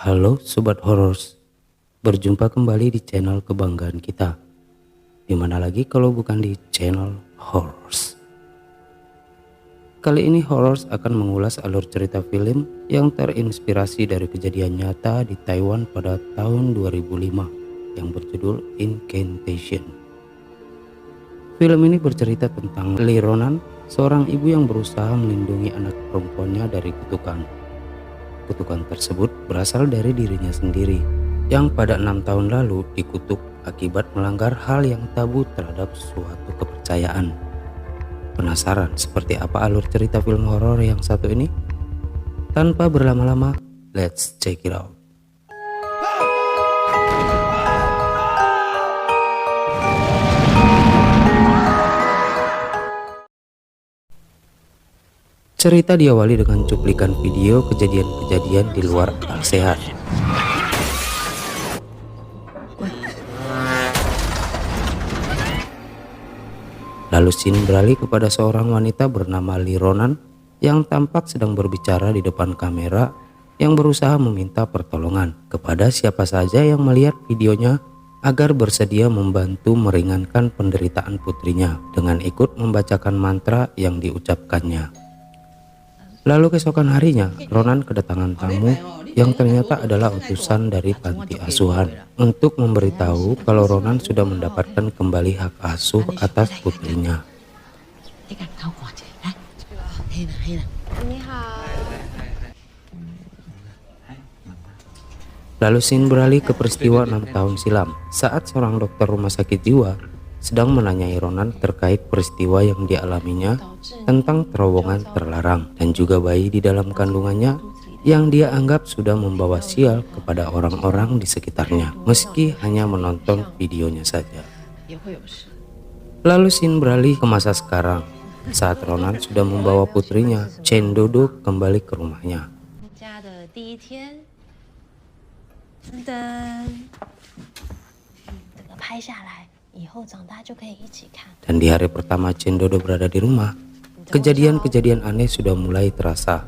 Halo Sobat Horors, berjumpa kembali di channel kebanggaan kita. Dimana lagi kalau bukan di channel Horors. Kali ini Horors akan mengulas alur cerita film yang terinspirasi dari kejadian nyata di Taiwan pada tahun 2005 yang berjudul Incantation. Film ini bercerita tentang Lee Ronan, seorang ibu yang berusaha melindungi anak perempuannya dari kutukan. Kutukan tersebut berasal dari dirinya sendiri yang pada 6 tahun lalu dikutuk akibat melanggar hal yang tabu terhadap suatu kepercayaan. Penasaran seperti apa alur cerita film horor yang satu ini? Tanpa berlama-lama, let's check it out. Cerita diawali dengan cuplikan video kejadian-kejadian di luar akal sehat. Lalu scene beralih kepada seorang wanita bernama Lee Ronan yang tampak sedang berbicara di depan kamera yang berusaha meminta pertolongan kepada siapa saja yang melihat videonya agar bersedia membantu meringankan penderitaan putrinya dengan ikut membacakan mantra yang diucapkannya. Lalu keesokan harinya, Ronan kedatangan tamu yang ternyata adalah utusan dari panti asuhan untuk memberitahu kalau Ronan sudah mendapatkan kembali hak asuh atas putrinya. Lalu scene beralih ke peristiwa 6 tahun silam saat seorang dokter rumah sakit jiwa sedang menanyai Ronan terkait peristiwa yang dialaminya tentang terowongan terlarang dan juga bayi di dalam kandungannya yang dia anggap sudah membawa sial kepada orang-orang di sekitarnya meski hanya menonton videonya saja. Lalu scene beralih ke masa sekarang saat Ronan sudah membawa putrinya Chen Dodo kembali ke rumahnya. Dan di hari pertama Chen Dodo berada di rumah, kejadian-kejadian aneh sudah mulai terasa.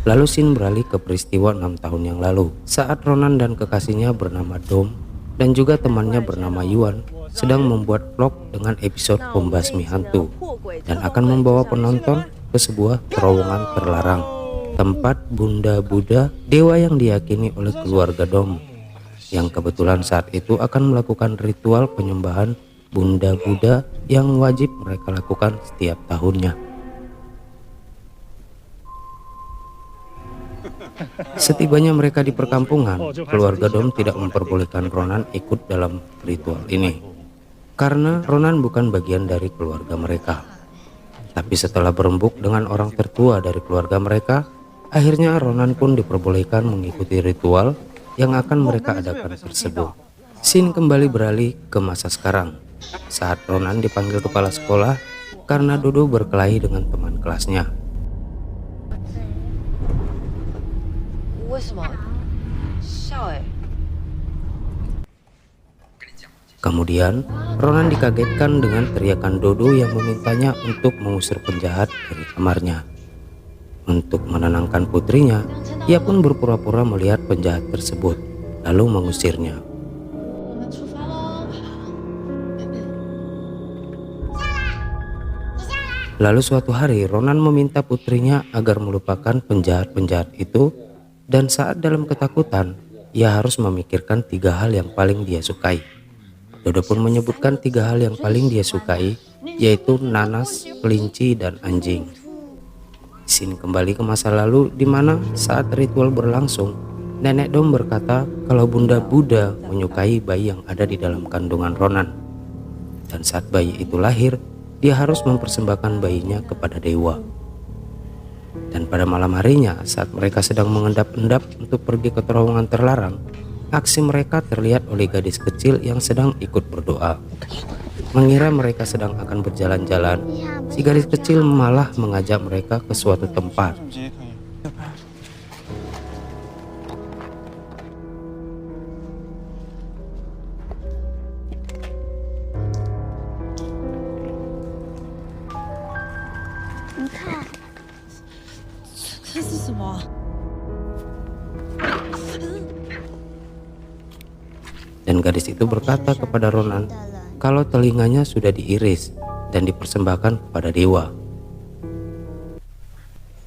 Lalu scene beralih ke peristiwa 6 tahun yang lalu saat Ronan dan kekasihnya bernama Dom dan juga temannya bernama Yuan sedang membuat vlog dengan episode pembasmi hantu dan akan membawa penonton ke sebuah terowongan terlarang, tempat Bunda Buddha, dewa yang diyakini oleh keluarga Dom, yang kebetulan saat itu akan melakukan ritual penyembahan Bunda Buddha yang wajib mereka lakukan setiap tahunnya. Setibanya mereka di perkampungan, keluarga Dom tidak memperbolehkan Ronan ikut dalam ritual ini karena Ronan bukan bagian dari keluarga mereka. Tapi setelah berembuk dengan orang tertua dari keluarga mereka, akhirnya Ronan pun diperbolehkan mengikuti ritual yang akan mereka adakan tersebut. Scene kembali beralih ke masa sekarang saat Ronan dipanggil kepala sekolah karena Dodo berkelahi dengan teman kelasnya. Kemudian Ronan dikagetkan dengan teriakan Dodo yang memintanya untuk mengusir penjahat dari kamarnya. Untuk menenangkan putrinya, ia pun berpura-pura melihat penjahat tersebut lalu mengusirnya. Lalu suatu hari Ronan meminta putrinya agar melupakan penjahat-penjahat itu, dan saat dalam ketakutan ia harus memikirkan 3 hal yang paling dia sukai. Dodo pun menyebutkan 3 hal yang paling dia sukai, yaitu nanas, kelinci, dan anjing. Scene kembali ke masa lalu di mana saat ritual berlangsung, Nenek Dom berkata kalau Bunda Buddha menyukai bayi yang ada di dalam kandungan Ronan. Dan saat bayi itu lahir, dia harus mempersembahkan bayinya kepada dewa. Dan pada malam harinya, saat mereka sedang mengendap-endap untuk pergi ke terowongan terlarang, aksi mereka terlihat oleh gadis kecil yang sedang ikut berdoa. Mengira mereka sedang akan berjalan-jalan, si gadis kecil malah mengajak mereka ke suatu tempat. Dan gadis itu berkata kepada Ronan kalau telinganya sudah diiris dan dipersembahkan kepada dewa.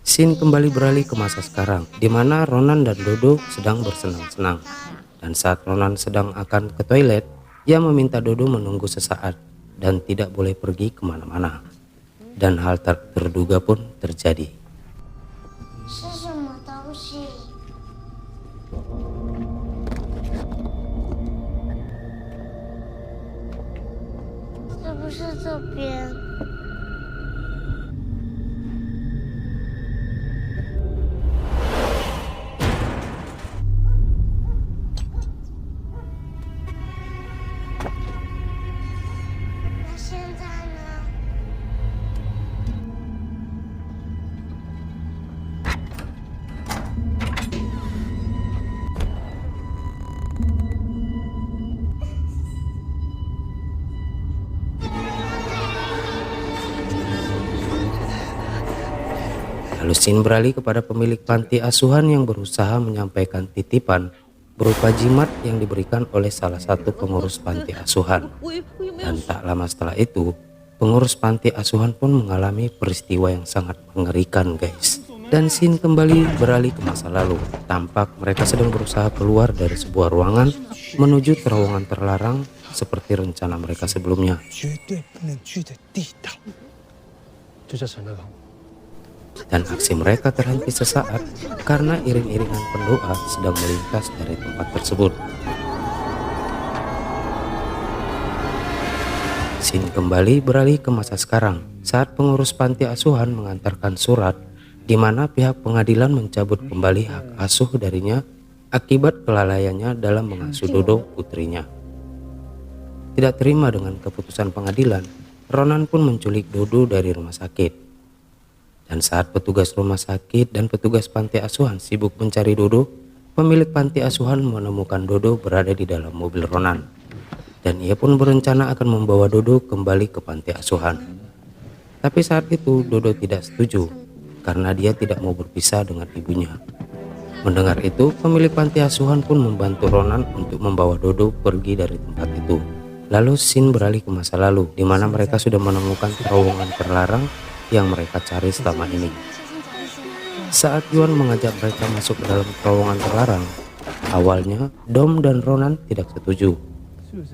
Scene kembali beralih ke masa sekarang, di mana Ronan dan Dodo sedang bersenang-senang. Dan saat Ronan sedang akan ke toilet, ia meminta Dodo menunggu sesaat dan tidak boleh pergi kemana-mana. Dan hal terduga pun terjadi. Lalu scene beralih kepada pemilik panti asuhan yang berusaha menyampaikan titipan berupa jimat yang diberikan oleh salah satu pengurus panti asuhan. Dan tak lama setelah itu, pengurus panti asuhan pun mengalami peristiwa yang sangat mengerikan, guys. Dan scene kembali beralih ke masa lalu. Tampak mereka sedang berusaha keluar dari sebuah ruangan menuju terowongan terlarang seperti rencana mereka sebelumnya. Dan aksi mereka terhenti sesaat karena iring-iringan pendoa sedang melintas dari tempat tersebut. Scene kembali beralih ke masa sekarang saat pengurus panti asuhan mengantarkan surat di mana pihak pengadilan mencabut kembali hak asuh darinya akibat kelalaiannya dalam mengasuh Dodo putrinya. Tidak terima dengan keputusan pengadilan, Ronan pun menculik Dodo dari rumah sakit. Dan saat petugas rumah sakit dan petugas panti asuhan sibuk mencari Dodo, pemilik panti asuhan menemukan Dodo berada di dalam mobil Ronan. Dan ia pun berencana akan membawa Dodo kembali ke panti asuhan. Tapi saat itu Dodo tidak setuju karena dia tidak mau berpisah dengan ibunya. Mendengar itu, pemilik panti asuhan pun membantu Ronan untuk membawa Dodo pergi dari tempat itu. Lalu scene beralih ke masa lalu, di mana mereka sudah menemukan terowongan terlarang yang mereka cari selama ini. Saat Yuan mengajak mereka masuk ke dalam terowongan terlarang, awalnya Dom dan Ronan tidak setuju.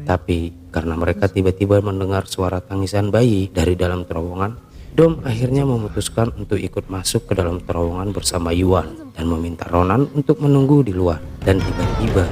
Tapi karena mereka tiba-tiba mendengar suara tangisan bayi dari dalam terowongan, Dom akhirnya memutuskan untuk ikut masuk ke dalam terowongan bersama Yuan dan meminta Ronan untuk menunggu di luar. Dan tiba-tiba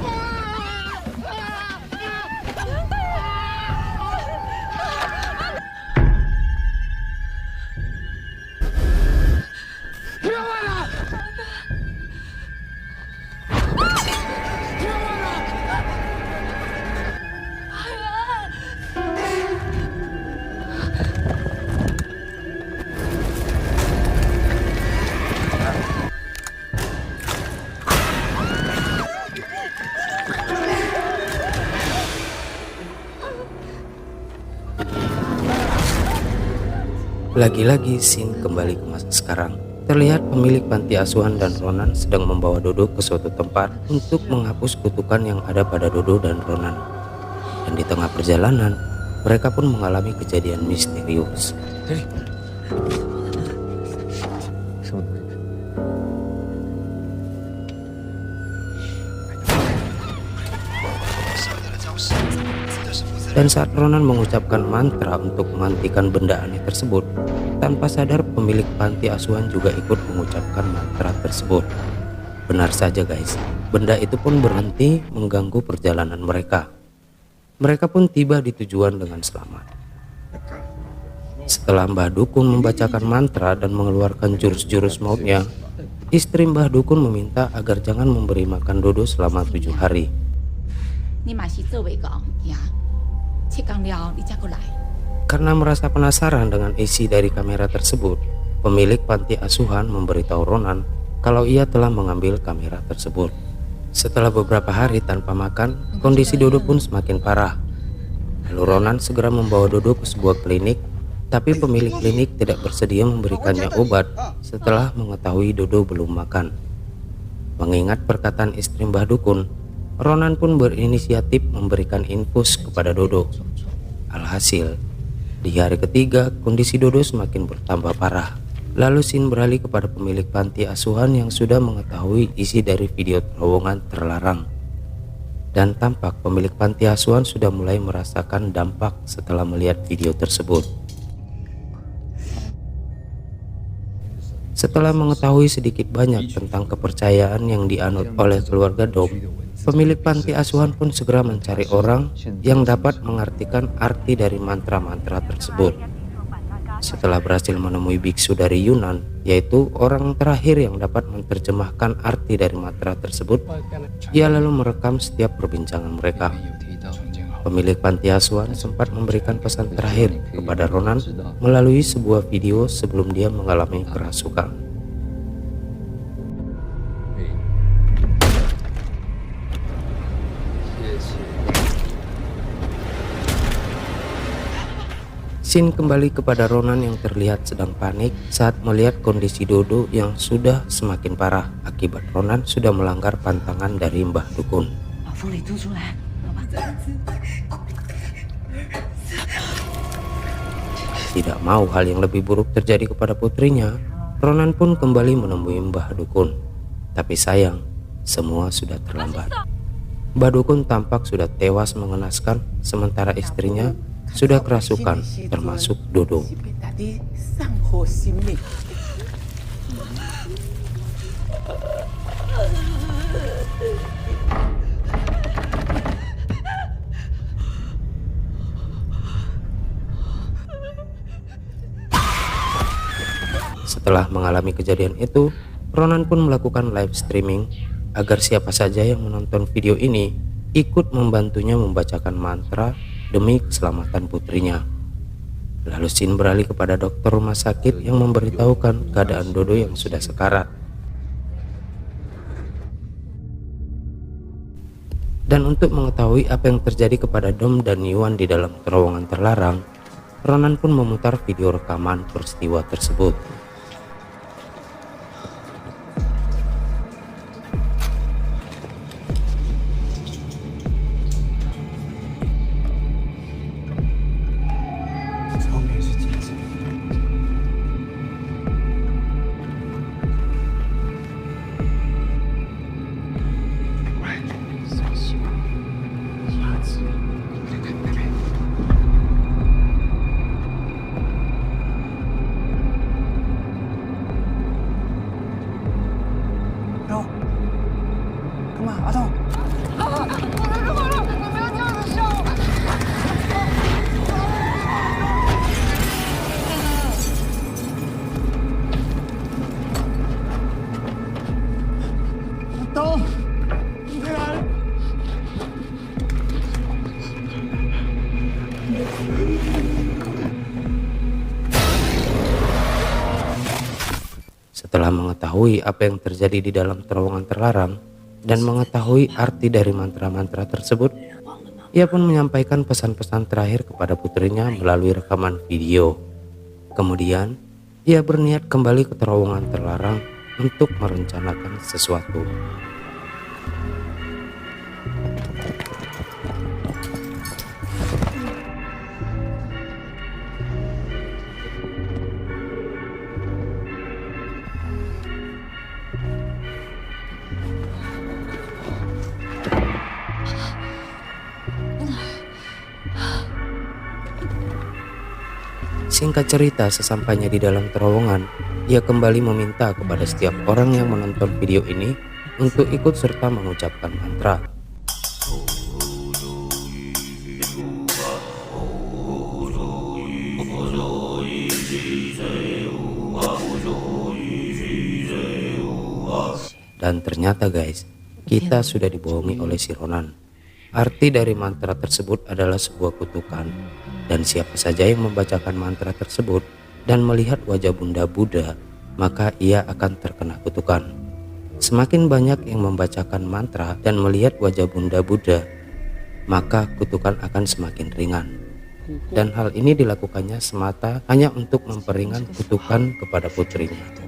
lagi-lagi scene kembali ke masa sekarang. Terlihat pemilik panti asuhan dan Ronan sedang membawa Dodo ke suatu tempat untuk menghapus kutukan yang ada pada Dodo dan Ronan. Dan di tengah perjalanan, mereka pun mengalami kejadian misterius. Dan saat Ronan mengucapkan mantra untuk menghentikan benda aneh tersebut, tanpa sadar pemilik panti asuhan juga ikut mengucapkan mantra tersebut. Benar saja guys, benda itu pun berhenti mengganggu perjalanan mereka. Mereka pun tiba di tujuan dengan selamat. Setelah Mbah Dukun membacakan mantra dan mengeluarkan jurus-jurus mautnya, istri Mbah Dukun meminta agar jangan memberi makan Dodo selama 7 hari. Karena merasa penasaran dengan isi dari kamera tersebut, pemilik panti asuhan memberitahu Ronan kalau ia telah mengambil kamera tersebut. Setelah beberapa hari tanpa makan, kondisi Dodo pun semakin parah. Lalu Ronan segera membawa Dodo ke sebuah klinik, tapi pemilik klinik tidak bersedia memberikannya obat setelah mengetahui Dodo belum makan. Mengingat perkataan istri Mbah Dukun, Ronan pun berinisiatif memberikan infus kepada Dodo. Alhasil, di hari ketiga kondisi Dodo semakin bertambah parah. Lalu Sin beralih kepada pemilik panti asuhan yang sudah mengetahui isi dari video terowongan terlarang. Dan tampak pemilik panti asuhan sudah mulai merasakan dampak setelah melihat video tersebut. Setelah mengetahui sedikit banyak tentang kepercayaan yang dianut oleh keluarga Dom, pemilik panti asuhan pun segera mencari orang yang dapat mengartikan arti dari mantra-mantra tersebut. Setelah berhasil menemui biksu dari Yunan, yaitu orang terakhir yang dapat menerjemahkan arti dari mantra tersebut, ia lalu merekam setiap perbincangan mereka. Pemilik panti asuhan sempat memberikan pesan terakhir kepada Ronan melalui sebuah video sebelum dia mengalami kerasukan. Sin kembali kepada Ronan yang terlihat sedang panik saat melihat kondisi Dodo yang sudah semakin parah akibat Ronan sudah melanggar pantangan dari Mbah Dukun. Tidak mau hal yang lebih buruk terjadi kepada putrinya, Ronan pun kembali menemui Mbah Dukun. Tapi sayang, semua sudah terlambat. Mbah Dukun tampak sudah tewas mengenaskan, sementara istrinya sudah kerasukan, termasuk Dodo. Setelah mengalami kejadian itu, Ronan pun melakukan live streaming agar siapa saja yang menonton video ini ikut membantunya membacakan mantra demi keselamatan putrinya. Lalu Sin beralih kepada dokter rumah sakit yang memberitahukan keadaan Dodo yang sudah sekarat. Dan untuk mengetahui apa yang terjadi kepada Dom dan Yuan di dalam terowongan terlarang, Ronan pun memutar video rekaman peristiwa tersebut. Setelah mengetahui apa yang terjadi di dalam terowongan terlarang dan mengetahui arti dari mantra-mantra tersebut, ia pun menyampaikan pesan-pesan terakhir kepada putrinya melalui rekaman video. Kemudian, ia berniat kembali ke terowongan terlarang untuk merencanakan sesuatu. Singkat cerita, sesampainya di dalam terowongan, ia kembali meminta kepada setiap orang yang menonton video ini untuk ikut serta mengucapkan mantra. Dan ternyata guys, kita sudah dibohongi oleh si Ronan. Arti dari mantra tersebut adalah sebuah kutukan, dan siapa saja yang membacakan mantra tersebut dan melihat wajah Bunda Buddha, maka ia akan terkena kutukan. Semakin banyak yang membacakan mantra dan melihat wajah Bunda Buddha, maka kutukan akan semakin ringan. Dan hal ini dilakukannya semata hanya untuk memperingan kutukan kepada putrinya.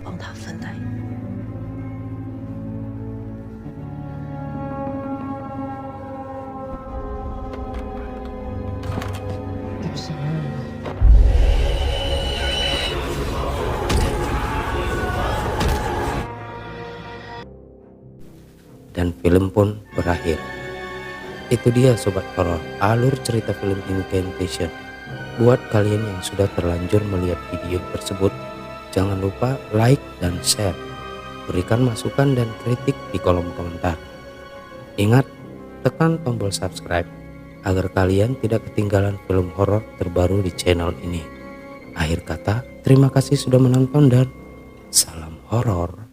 Dan film pun berakhir. Itu dia sobat horor, alur cerita film Incantation. Buat kalian yang sudah terlanjur melihat video tersebut, jangan lupa like dan share. Berikan masukan dan kritik di kolom komentar. Ingat, tekan tombol subscribe agar kalian tidak ketinggalan film horor terbaru di channel ini. Akhir kata, terima kasih sudah menonton dan salam horor.